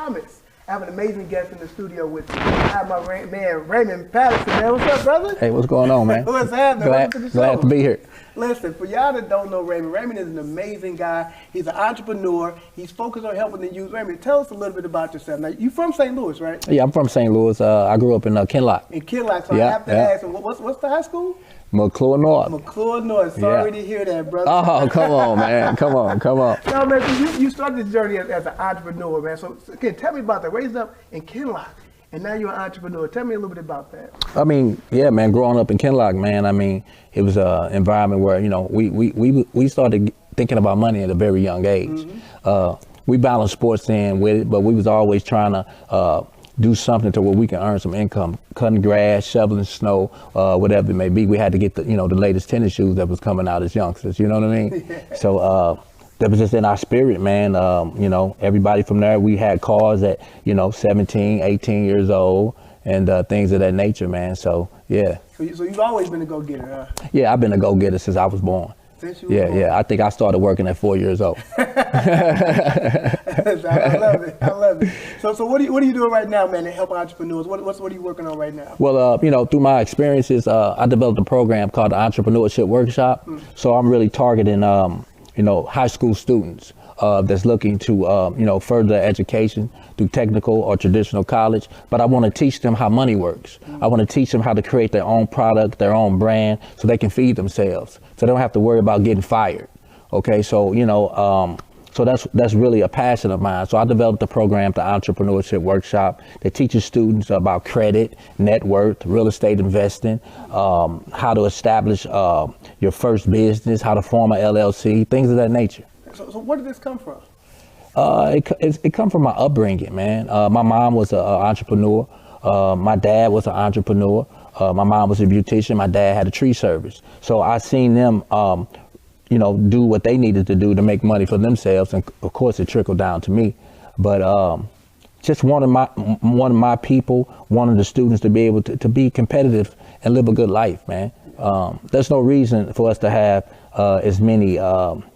Thomas. I have an amazing guest in the studio with me. I have my man Raymond Patterson. Man, what's up, brother? Hey, what's going on, man? What's happening? Glad to be here. Listen, for y'all that don't know Raymond, Raymond is an amazing guy. He's an entrepreneur. He's focused on helping the youth. Raymond, tell us a little bit about yourself. Now, you from St. Louis, right? Yeah, I'm from St. Louis. I grew up in Kinloch. In Kinloch, so I have to ask him, what's the high school? McClure North. McClure North. Sorry to hear that, brother. Oh, come on, man. Come on. No, man, so you started this journey as an entrepreneur, man. So, again, tell me about that. Raised up in Kinloch, and now you're an entrepreneur. Tell me a little bit about that. I mean, yeah, man, growing up in Kinloch, man, I mean, it was an environment where, you know, we started thinking about money at a very young age. Mm-hmm. We balanced sports in with it, but we was always trying to do something to where we can earn some income, cutting grass, shoveling snow, whatever it may be. We had to get the latest tennis shoes that was coming out as youngsters, you know what I mean? Yeah. So that was just in our spirit, man. Everybody from there, we had cars at, 17, 18 years old and things of that nature, man. So, yeah. So you've always been a go-getter, huh? Yeah, I've been a go-getter since I was born. Yeah. I think I started working at 4 years old. I love it. So what are you doing right now, man, to help entrepreneurs? What are you working on right now? Well, through my experiences, I developed a program called the Entrepreneurship Workshop. So I'm really targeting, high school students that's looking to, further their education through technical or traditional college. But I want to teach them how money works. I want to teach them how to create their own product, their own brand, so they can feed themselves. So they don't have to worry about getting fired. Okay, so, so that's really a passion of mine. So I developed the program, the Entrepreneurship Workshop, that teaches students about credit, net worth, real estate investing, how to establish your first business, how to form an LLC, things of that nature. So where did this come from? It come from my upbringing, man. My mom was an entrepreneur. My dad was an entrepreneur. My mom was a beautician. My dad had a tree service. So I seen them, do what they needed to do to make money for themselves, and of course it trickled down to me. But just one of my people, one of the students, to be able to be competitive and live a good life, man. There's no reason for us to have as many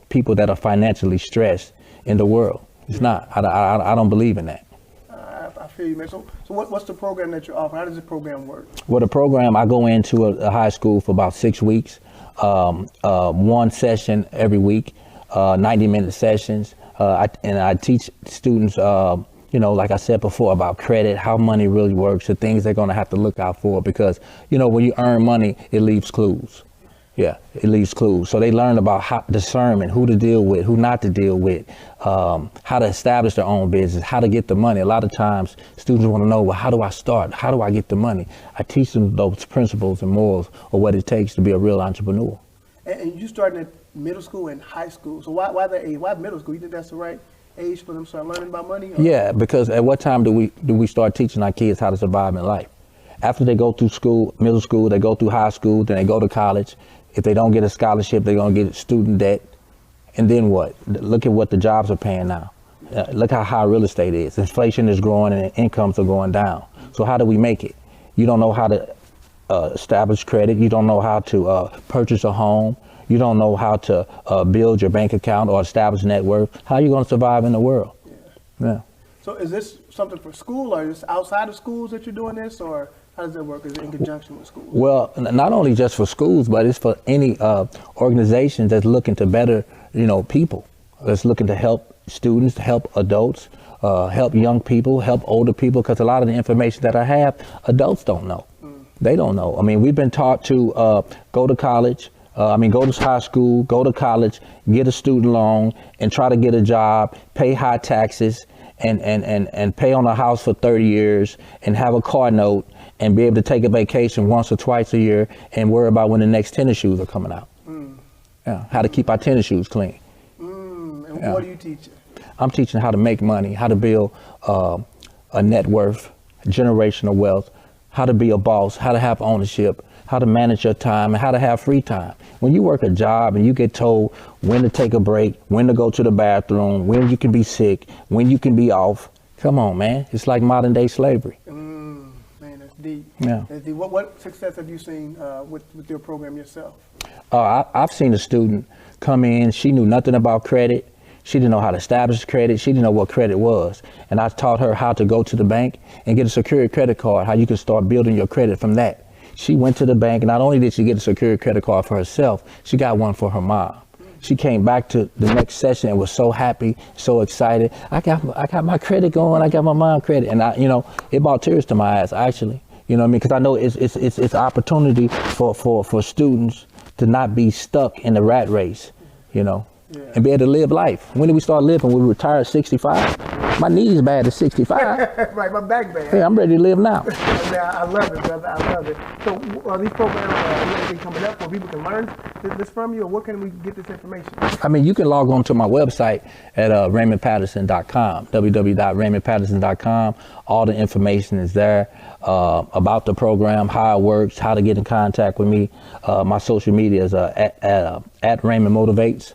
people that are financially stressed in the world. It's not. I don't believe in that. I feel you, man. So what's the program that you're offering? How does the program work? Well, the program, I go into a high school for about 6 weeks. One session every week, 90-minute sessions. And I teach students, like I said before, about credit, how money really works, the things they're going to have to look out for, because, when you earn money, it leaves clues. Yeah, it leaves clues. So they learn about discernment, who to deal with, who not to deal with, how to establish their own business, how to get the money. A lot of times students want to know, well, how do I start? How do I get the money? I teach them those principles and morals of what it takes to be a real entrepreneur. And you started at middle school and high school. So why that age? Why middle school? You think that's the right age for them to start learning about money? Or? Yeah, because at what time do we start teaching our kids how to survive in life? After they go through school, middle school, they go through high school, then they go to college. If they don't get a scholarship, they're going to get student debt. And then what? Look at what the jobs are paying now. Look how high real estate is. Inflation is growing and incomes are going down. So how do we make it? You don't know how to establish credit. You don't know how to purchase a home. You don't know how to build your bank account or establish net worth. How are you going to survive in the world? Yeah. So is this something for school, or is this outside of schools that you're doing this, or how does that work? Is it in conjunction with schools? Well, not only just for schools, but it's for any organization that's looking to better, people, that's looking to help students, help adults, help young people, help older people, because a lot of the information that I have, adults don't know. They don't know. I mean, we've been taught to go to college, go to high school, go to college, get a student loan, and try to get a job, pay high taxes, and pay on a house for 30 years, and have a car note, and be able to take a vacation once or twice a year, and worry about when the next tennis shoes are coming out. Yeah, how to keep our tennis shoes clean. And what are you teaching? I'm teaching how to make money, how to build a net worth, generational wealth, how to be a boss, how to have ownership, how to manage your time, and how to have free time. When you work a job and you get told when to take a break, when to go to the bathroom, when you can be sick, when you can be off, come on, man. It's like modern day slavery. Man, that's deep. Yeah. That's deep. What success have you seen with your program yourself? I've seen a student come in, she knew nothing about credit. She didn't know how to establish credit. She didn't know what credit was. And I taught her how to go to the bank and get a secured credit card, how you can start building your credit from that. She went to the bank, and not only did she get a secured credit card for herself, she got one for her mom. She came back to the next session and was so happy, so excited. I got my credit going. I got my mom credit. And it brought tears to my eyes, actually. You know what I mean? Because I know it's opportunity for students to not be stuck in the rat race, and be able to live life. When did we start living? When we retired at 65? My knees bad at 65. Right, my back bad. Hey, I'm ready to live now. Yeah, I love it, brother. I love it. So these programs, anything coming up where people can learn this from you, or where can we get this information? I mean, you can log on to my website at RaymondPatterson.com, www.RaymondPatterson.com. All the information is there about the program, how it works, how to get in contact with me. My social media is at Raymond Motivates.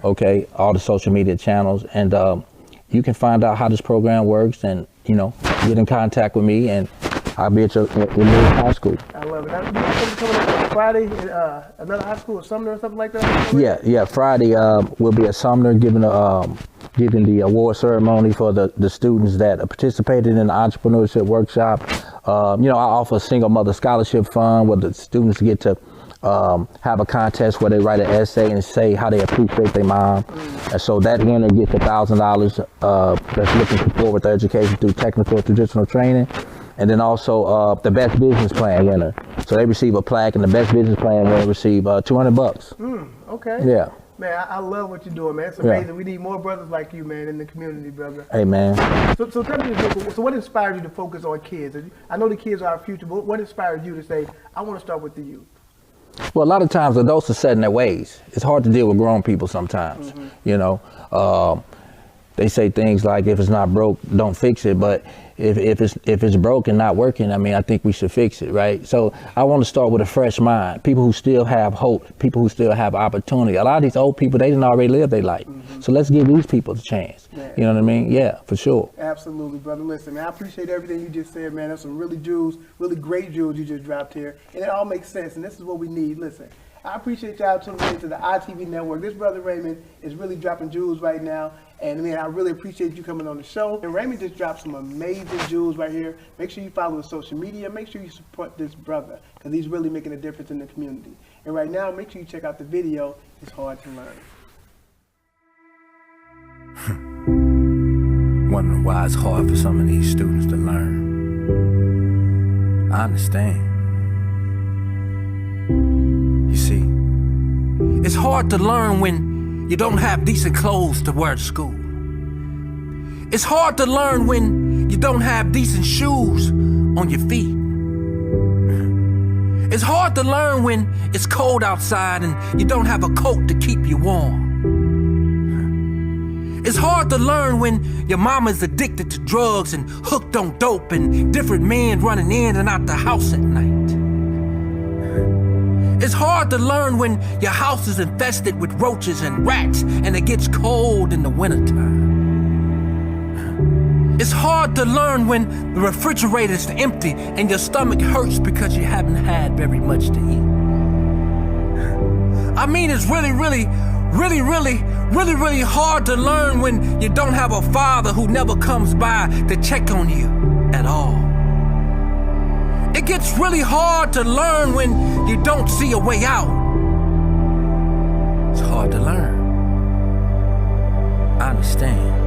Okay. All the social media channels, and you can find out how this program works, and get in contact with me, and I'll be at your high school. I love it. You got something coming up on Friday at another high school, or Sumner, or something like that? Yeah. Friday we'll be at Sumner giving the award ceremony for the students that participated in the entrepreneurship workshop. I offer a single mother scholarship fund where the students get to have a contest where they write an essay and say how they appreciate their mom. And so that winner gets $1,000 that's looking forward to education through technical traditional training. And then also the best business plan winner. So they receive a plaque, and the best business plan winner receive $200. Okay. Yeah. Man, I love what you're doing, man. It's amazing. Yeah. We need more brothers like you, man, in the community, brother. Hey, man. So tell me, so what inspired you to focus on kids? I know the kids are our future, but what inspired you to say, I want to start with the youth? Well, a lot of times adults are set in their ways. It's hard to deal with grown people sometimes. They say things like, if it's not broke, don't fix it. But if it's broke and not working, I think we should fix it, right? So I want to start with a fresh mind. People who still have hope, people who still have opportunity. A lot of these old people, they didn't already live their life. So let's give these people a chance. Man. You know what I mean? Yeah, for sure. Absolutely, brother. Listen, man, I appreciate everything you just said, man. There's some really great jewels you just dropped here. And it all makes sense, and this is what we need. Listen, I appreciate y'all tuning in to the ITV network. This brother Raymond is really dropping jewels right now. And man, I really appreciate you coming on the show. And Raymond just dropped some amazing jewels right here. Make sure you follow his social media. Make sure you support this brother, because he's really making a difference in the community. And right now, make sure you check out the video. It's hard to learn. Wondering why it's hard for some of these students to learn. I understand. You see, it's hard to learn when you don't have decent clothes to wear to school. It's hard to learn when you don't have decent shoes on your feet. It's hard to learn when it's cold outside and you don't have a coat to keep you warm. It's hard to learn when your mama's addicted to drugs and hooked on dope and different men running in and out the house at night. It's hard to learn when your house is infested with roaches and rats and it gets cold in the wintertime. It's hard to learn when the refrigerator's empty and your stomach hurts because you haven't had very much to eat. It's really hard to learn when you don't have a father who never comes by to check on you at all. It gets really hard to learn when you don't see a way out. It's hard to learn. I understand.